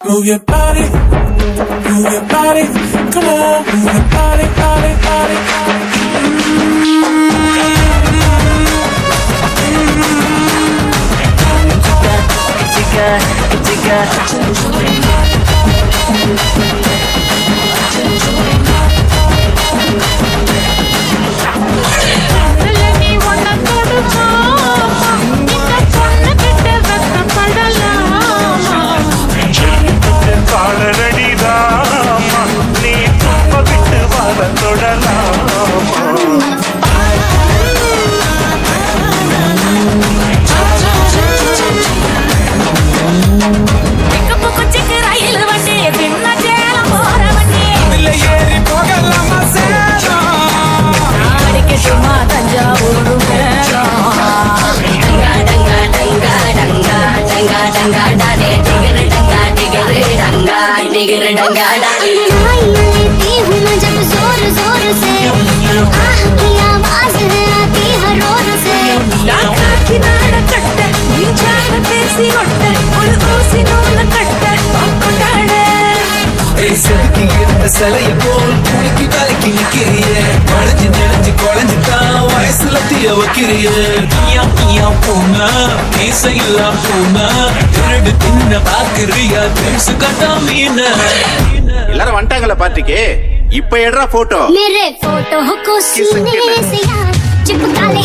Move your body, move your body. Come on, move your body, body, body. जब जोर जोर से आह की आवाज आती है रोर से किनारा कट्ट बीचार पेसी கொட்ட ஒரு ஊசி நூல கட்ட கொண்டாடே செதுக்கி இருந்த சிலைய போல் குலுக்கி கலக்கி நிக்கிறிய வளைஞ்சு நெளிஞ்சு குழஞ்சுதான் வயசுல தீய வைக்கிறிய நீயா நீயா போனா மீசையில்லா போனா திருடு தின்ன பாக்குறியா பெருசு கட்டா மீன எல்லாரும் வந்துட்டாங்களா பார்ட்டிக்கு? இப்ப எடுறா போட்டோ. मेरे फोटो को सीने से यार चिपका ले